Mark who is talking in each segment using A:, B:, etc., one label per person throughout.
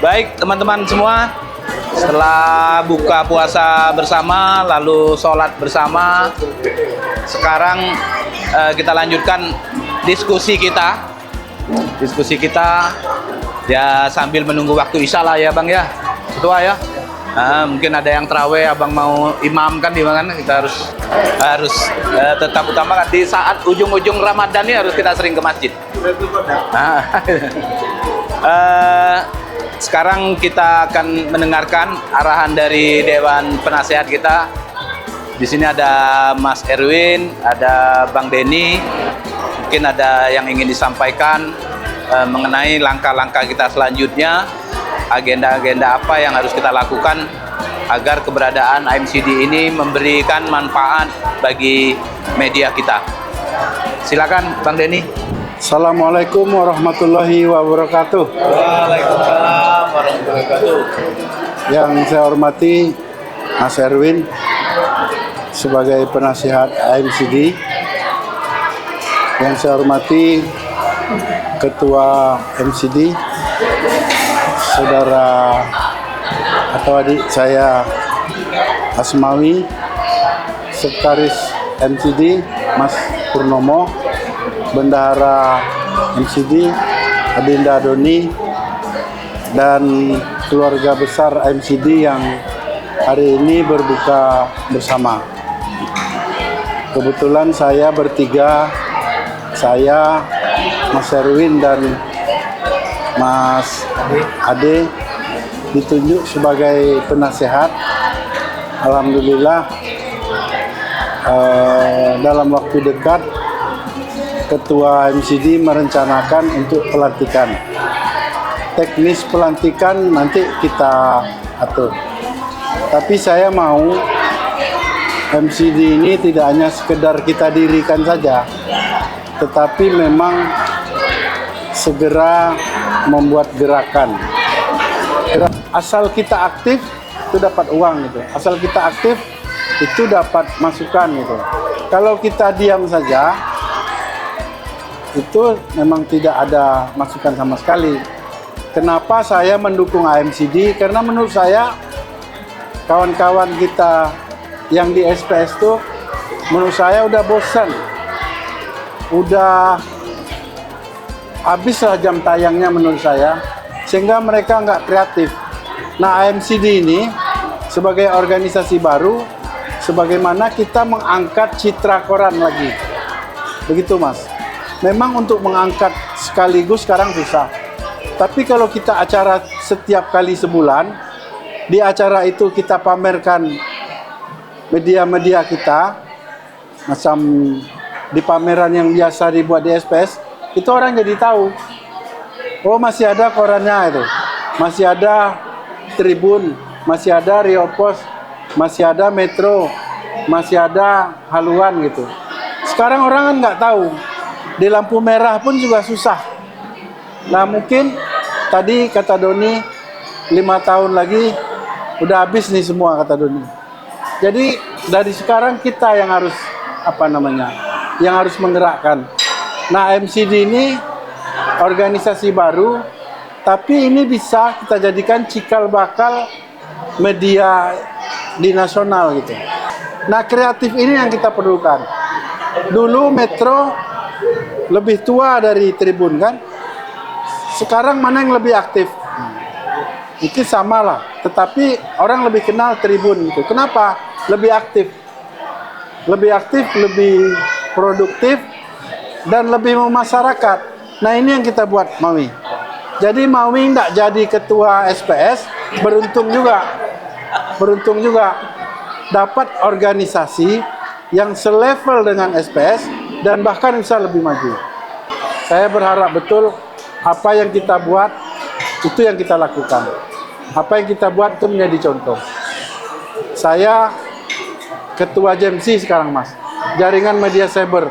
A: Baik teman-teman semua, setelah buka puasa bersama, lalu sholat bersama, sekarang kita lanjutkan diskusi kita. Ya sambil menunggu waktu isya lah ya Bang ya, Ketua ya. Mungkin ada yang terawih, Abang mau imam kan di mana? Kita harus tetap utamakan di saat ujung-ujung Ramadan ini harus kita sering ke masjid. Sekarang kita akan mendengarkan arahan dari Dewan Penasehat kita. Di sini ada Mas Erwin, ada Bang Denny. Mungkin ada yang ingin disampaikan mengenai langkah-langkah kita selanjutnya, agenda-agenda apa yang harus kita lakukan agar keberadaan AMCD ini memberikan manfaat bagi media kita. Silakan Bang Denny.
B: Assalamualaikum warahmatullahi wabarakatuh.
A: Waalaikumsalam warahmatullahi wabarakatuh.
B: Yang saya hormati Mas Erwin sebagai penasihat AMCD. Yang saya hormati Ketua MCD, Saudara atau adik saya Asmawi, Sekretaris MCD Mas Purnomo, Bendahara MCD Adinda Doni, dan keluarga besar MCD yang hari ini berbuka bersama. Kebetulan saya bertiga, saya, Mas Erwin dan Mas Ade ditunjuk sebagai penasehat. Alhamdulillah dalam waktu dekat Ketua MCD merencanakan untuk pelantikan. Teknis pelantikan nanti kita atur. Tapi saya mau MCD ini tidak hanya sekedar kita dirikan saja, tetapi memang segera membuat gerakan. Asal kita aktif itu dapat uang gitu. Asal kita aktif itu dapat masukan gitu. Kalau kita diam saja itu memang tidak ada masukan sama sekali. Kenapa saya mendukung AMCD? Karena menurut saya kawan-kawan kita yang di SPS itu menurut saya udah bosan. Udah habislah jam tayangnya menurut saya, sehingga mereka nggak kreatif. Nah, AMCD ini sebagai organisasi baru, sebagaimana kita mengangkat citra koran lagi. Begitu Mas. Memang untuk mengangkat sekaligus sekarang susah. Tapi kalau kita acara setiap kali sebulan, di acara itu kita pamerkan media-media kita, macam di pameran yang biasa dibuat di SPS, itu orang jadi tahu. Oh, masih ada korannya itu. Masih ada Tribun, masih ada Rio Pos, masih ada Metro, masih ada Haluan gitu. Sekarang orang kan nggak tahu. Di lampu merah pun juga susah. Nah, mungkin tadi kata Doni 5 tahun lagi udah habis nih semua, kata Doni. Jadi dari sekarang kita yang harus yang harus menggerakkan. Nah, MCD ini organisasi baru, tapi ini bisa kita jadikan cikal bakal media di nasional gitu. Nah, kreatif ini yang kita perlukan. Dulu Metro lebih tua dari Tribun kan? Sekarang mana yang lebih aktif? Mungkin sama lah, tetapi orang lebih kenal Tribun gitu. Kenapa? Lebih aktif, lebih produktif, dan lebih memasyarakat. Nah, ini yang kita buat Mawi. Jadi Mawi tidak jadi ketua SPS, beruntung juga dapat organisasi yang selevel dengan SPS dan bahkan bisa lebih maju. Saya berharap betul apa yang kita buat itu yang kita lakukan. Apa yang kita buat itu menjadi contoh. Saya ketua JMC sekarang Mas, jaringan media cyber.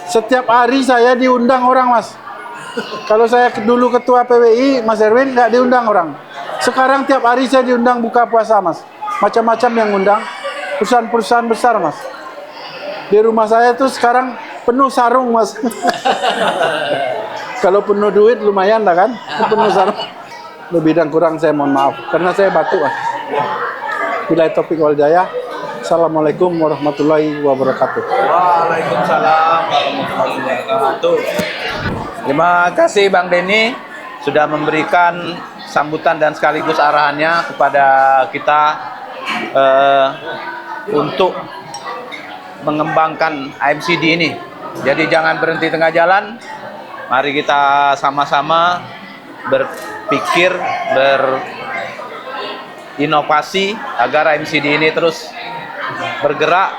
B: Setiap hari saya diundang orang Mas. Kalau saya dulu ketua PWI, Mas Erwin nggak diundang orang. Sekarang tiap hari saya diundang buka puasa Mas. Macam-macam yang undang. Perusahaan-perusahaan besar Mas. Di rumah saya tuh sekarang penuh sarung Mas. Kalau penuh duit lumayan lah kan, penuh sarung. Lebih dan kurang saya mohon maaf karena saya batuk. Billahi taufiq wal hidayah. Assalamualaikum warahmatullahi wabarakatuh.
A: Waalaikumsalam warahmatullahi wabarakatuh. Terima kasih Bang Denny sudah memberikan sambutan dan sekaligus arahannya kepada kita untuk mengembangkan AMCD ini. Jadi jangan berhenti tengah jalan. Mari kita sama-sama berpikir, berinovasi agar AMCD ini terus bergerak,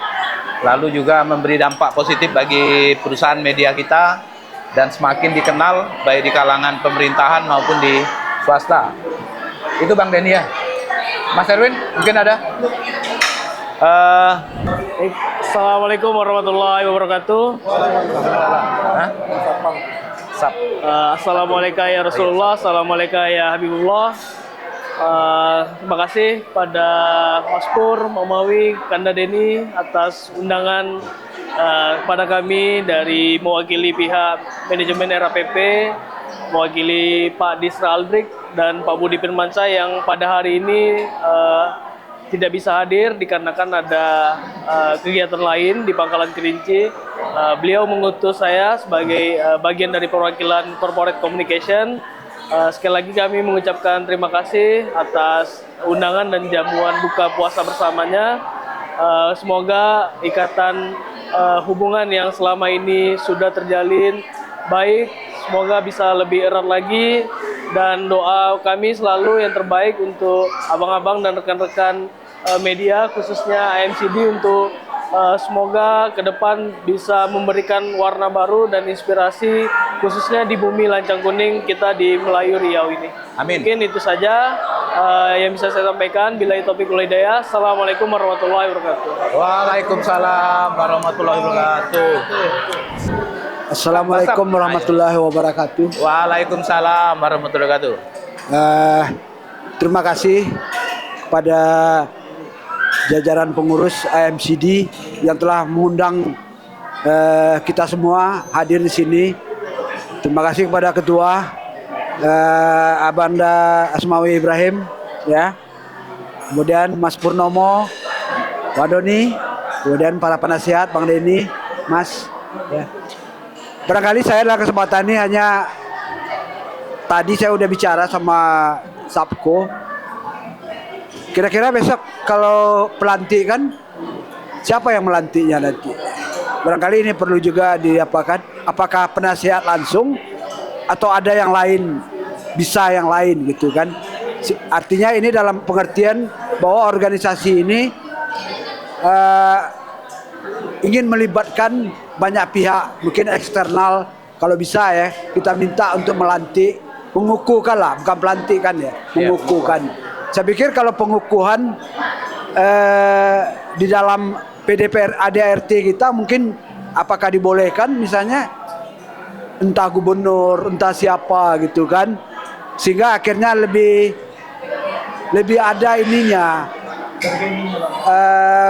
A: lalu juga memberi dampak positif bagi perusahaan media kita dan semakin dikenal baik di kalangan pemerintahan maupun di swasta. Itu Bang Denny ya. Mas Erwin, mungkin ada?
C: Assalamualaikum warahmatullahi wabarakatuh. Assalamualaikum ya Rasulullah, Assalamualaikum ya Habibullah. Terima kasih pada Mas Pur, Mamawi, Kanda Denny atas undangan kepada kami dari mewakili pihak manajemen RAPP, mewakili Pak Disra Aldrik dan Pak Budi Firmansyah yang pada hari ini tidak bisa hadir dikarenakan ada kegiatan lain di Pangkalan Kerinci. Beliau mengutus saya sebagai bagian dari perwakilan Corporate Communication. Sekali lagi kami mengucapkan terima kasih atas undangan dan jamuan buka puasa bersamanya. Semoga ikatan hubungan yang selama ini sudah terjalin baik, semoga bisa lebih erat lagi, dan doa kami selalu yang terbaik untuk abang-abang dan rekan-rekan media khususnya AMCD untuk semoga ke depan bisa memberikan warna baru dan inspirasi khususnya di bumi Lancang Kuning kita di Melayu Riau ini.
A: Amin.
C: Mungkin itu saja yang bisa saya sampaikan. Billahi taufiq wal hidayah. Assalamualaikum warahmatullahi wabarakatuh.
A: Waalaikumsalam warahmatullahi wabarakatuh.
D: Assalamualaikum warahmatullahi wabarakatuh.
A: Waalaikumsalam warahmatullahi wabarakatuh.
D: Terima kasih kepada jajaran pengurus AMCD yang telah mengundang kita semua hadir di sini. Terima kasih kepada Ketua Abanda Asmawi Ibrahim, ya. Kemudian Mas Purnomo, Wadoni, kemudian para penasihat Bang Denny, Mas. Ya. Barangkali saya dalam kesempatan ini hanya tadi saya udah bicara sama Sapko. Kira-kira besok kalau pelantikan siapa yang melantiknya nanti? Barangkali ini perlu juga diapakan? Apakah penasihat langsung atau ada yang lain, bisa yang lain gitu kan? Artinya ini dalam pengertian bahwa organisasi ini ingin melibatkan banyak pihak, mungkin eksternal kalau bisa ya, kita minta untuk melantik, mengukuhkan lah, bukan pelantikan ya, mengukuhkan. Saya pikir kalau pengukuhan di dalam PDPR ADART kita mungkin apakah dibolehkan misalnya entah gubernur, entah siapa gitu kan, sehingga akhirnya lebih ada ininya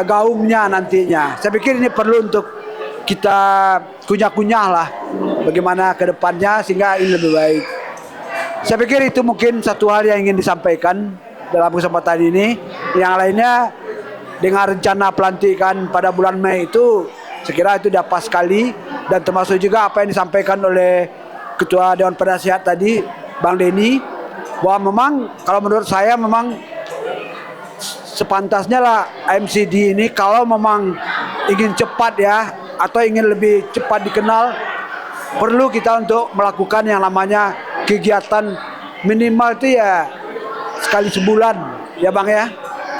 D: gaungnya nantinya. Saya pikir ini perlu untuk kita kunyah-kunyah lah bagaimana ke depannya sehingga ini lebih baik. Saya pikir itu mungkin satu hal yang ingin disampaikan dalam kesempatan ini. Yang lainnya dengan rencana pelantikan pada bulan Mei itu saya kira itu sudah pas sekali, dan termasuk juga apa yang disampaikan oleh Ketua Dewan Penasihat tadi Bang Denny, bahwa memang kalau menurut saya memang sepantasnya lah AMCD ini kalau memang ingin cepat ya atau ingin lebih cepat dikenal, perlu kita untuk melakukan yang namanya kegiatan minimal itu ya sekali sebulan ya Bang ya,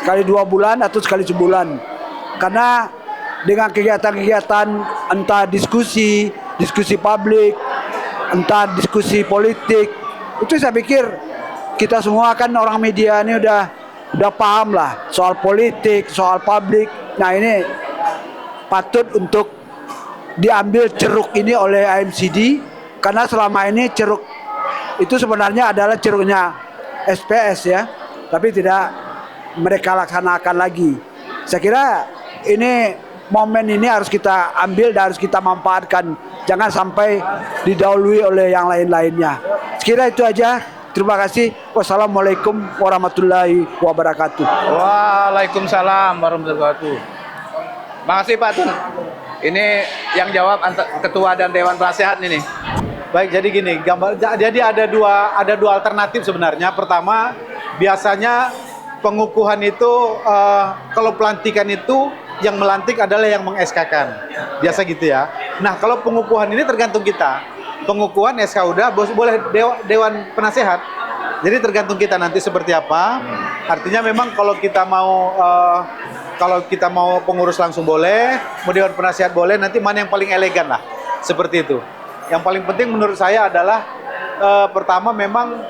D: sekali 2 bulan atau sekali sebulan. Karena dengan kegiatan-kegiatan entah diskusi publik, entah diskusi politik, itu saya pikir kita semua kan orang media ini udah paham lah soal politik, soal publik. Nah ini patut untuk diambil ceruk ini oleh AMCD, karena selama ini ceruk itu sebenarnya adalah ceruknya SPS ya, tapi tidak mereka laksanakan lagi. Saya kira ini momen ini harus kita ambil dan harus kita manfaatkan, jangan sampai didahului oleh yang lain-lainnya. Sekira itu aja. Terima kasih. Wassalamualaikum warahmatullahi wabarakatuh.
A: Waalaikumsalam warahmatullahi wabarakatuh. Makasih Pak Tun. Ini yang jawab ketua dan dewan penasehat ini.
B: Baik, jadi gini, jadi ada dua alternatif sebenarnya. Pertama, biasanya pengukuhan itu kalau pelantikan itu yang melantik adalah yang meng-SK-kan. Biasa gitu ya. Nah, kalau pengukuhan ini tergantung kita. Pengukuhan SK udah, boleh dewan penasehat. Jadi tergantung kita nanti seperti apa. Artinya memang kalau kita mau pengurus langsung boleh, mau dewan penasehat boleh, nanti mana yang paling elegan lah. Seperti itu. Yang paling penting menurut saya adalah pertama memang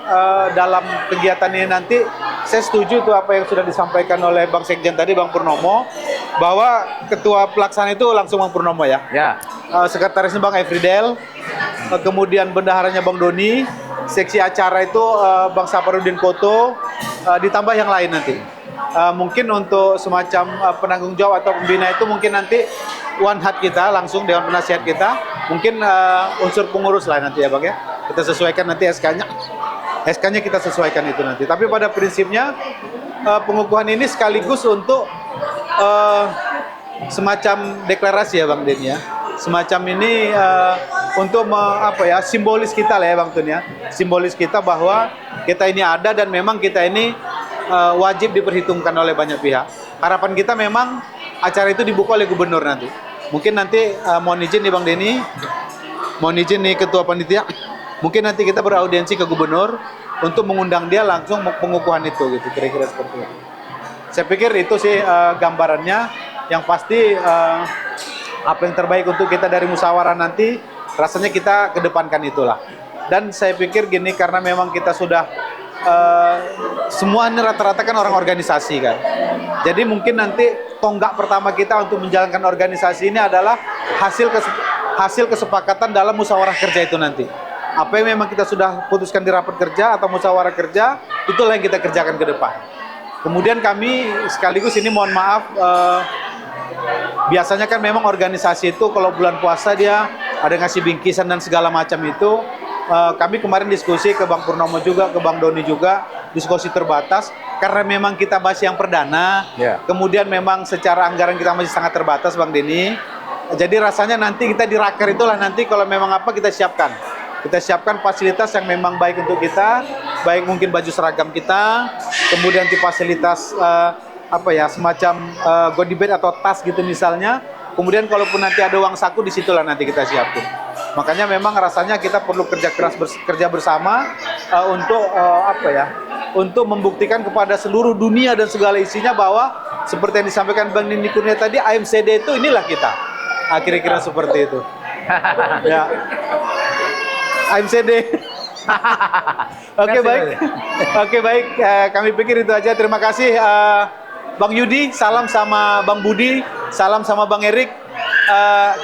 B: dalam kegiatan ini nanti saya setuju tuh apa yang sudah disampaikan oleh Bang Sekjen tadi, Bang Purnomo, bahwa ketua pelaksana itu langsung Bang Purnomo ya.
A: Ya.
B: Sekretarisnya Bang Efridel, kemudian bendaharanya Bang Doni, seksi acara itu Bang Saparudin Koto, ditambah yang lain nanti. Mungkin untuk semacam penanggung jawab atau pembina itu mungkin nanti one hat kita langsung dewan penasihat kita, mungkin unsur pengurus lah nanti ya Bang ya. Kita sesuaikan nanti SK-nya kita sesuaikan itu nanti. Tapi pada prinsipnya pengukuhan ini sekaligus untuk semacam deklarasi ya Bang Den ya. Semacam ini untuk simbolis kita lah ya Bang Tun ya. Simbolis kita bahwa kita ini ada dan memang kita ini wajib diperhitungkan oleh banyak pihak. Harapan kita memang acara itu dibuka oleh gubernur nanti. Mungkin nanti mohon izin nih Bang Denny, mohon izin nih Ketua Panitia, mungkin nanti kita beraudiensi ke gubernur untuk mengundang dia langsung pengukuhan itu gitu, kira-kira seperti itu. Saya pikir itu sih gambarannya. Yang pasti apa yang terbaik untuk kita dari musyawarah nanti rasanya kita kedepankan itulah. Dan saya pikir gini, karena memang kita sudah semua ini rata-rata kan orang organisasi kan. Jadi mungkin nanti tonggak pertama kita untuk menjalankan organisasi ini adalah hasil kesepakatan dalam musyawarah kerja itu nanti. Apa yang memang kita sudah putuskan di rapat kerja atau musyawarah kerja, itulah yang kita kerjakan ke depan. Kemudian kami sekaligus ini mohon maaf, biasanya kan memang organisasi itu kalau bulan puasa dia ada ngasih bingkisan dan segala macam itu. Kami kemarin diskusi ke Bang Purnomo juga, ke Bang Doni juga, diskusi terbatas karena memang kita masih yang perdana. Kemudian memang secara anggaran kita masih sangat terbatas Bang Denny. Jadi rasanya nanti kita di raker itulah nanti kalau memang apa kita siapkan. Kita siapkan fasilitas yang memang baik untuk kita, baik mungkin baju seragam kita, kemudian di fasilitas semacam goodie bag atau tas gitu misalnya. Kemudian kalaupun nanti ada uang saku, disitulah nanti kita siapin. Makanya memang rasanya kita perlu kerja bersama untuk membuktikan kepada seluruh dunia dan segala isinya bahwa seperti yang disampaikan Bang Nini Kurnia tadi, AMCD itu inilah kita. Kira-kira seperti itu. Ya. AMCD. Oke baik. Kami pikir itu aja. Terima kasih Bang Yudi, salam sama Bang Budi, salam sama Bang Erik.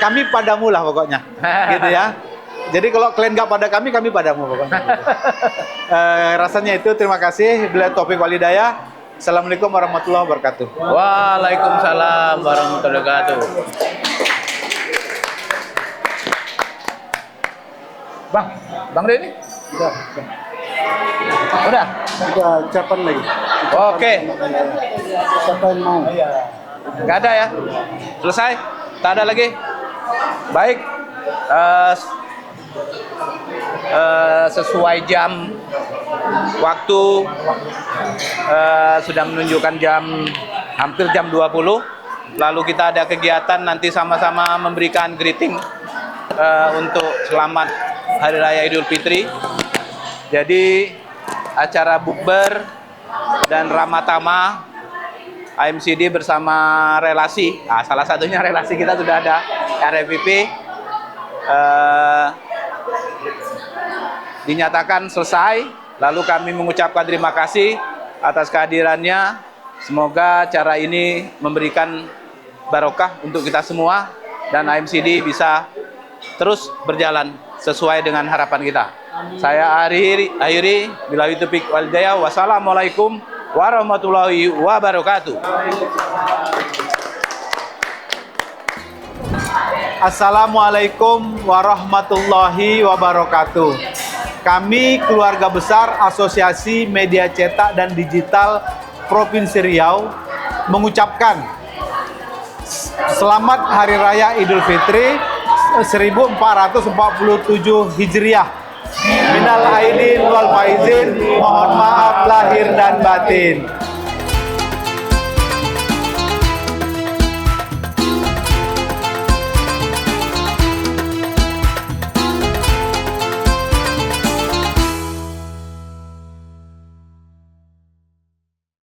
B: Kami padamu lah pokoknya, gitu ya. Jadi kalau kalian nggak pada kami padamu pokoknya. Rasanya itu. Terima kasih. Bila taufik wal hidayah. Assalamualaikum warahmatullahi wabarakatuh.
A: Waalaikumsalam warahmatullahi wabarakatuh. Bang Denny? Udah?
B: Udah, ucapan lagi.
A: Oke.
B: Siapa yang mau?
A: Nggak ada ya? Selesai? Tak ada lagi? Baik. Sesuai jam waktu sudah menunjukkan hampir jam 20. Lalu kita ada kegiatan nanti sama-sama memberikan greeting untuk selamat Hari Raya Idul Fitri. Jadi acara bukber dan ramatama AMCD bersama relasi. Salah satunya relasi kita sudah ada RFPP. Dinyatakan selesai. Lalu kami mengucapkan terima kasih atas kehadirannya. Semoga acara ini memberikan barokah untuk kita semua dan AMCD bisa terus berjalan sesuai dengan harapan kita. Saya akhiri billahi taufiq wal hidayah. Wassalamualaikum warahmatullahi wabarakatuh.
B: Assalamualaikum warahmatullahi wabarakatuh.
E: kami keluarga besar Asosiasi Media Cetak dan Digital Provinsi Riau mengucapkan selamat Hari Raya Idul Fitri 1447 Hijriah. Minal aidin wal faizin, mohon maaf lahir dan batin.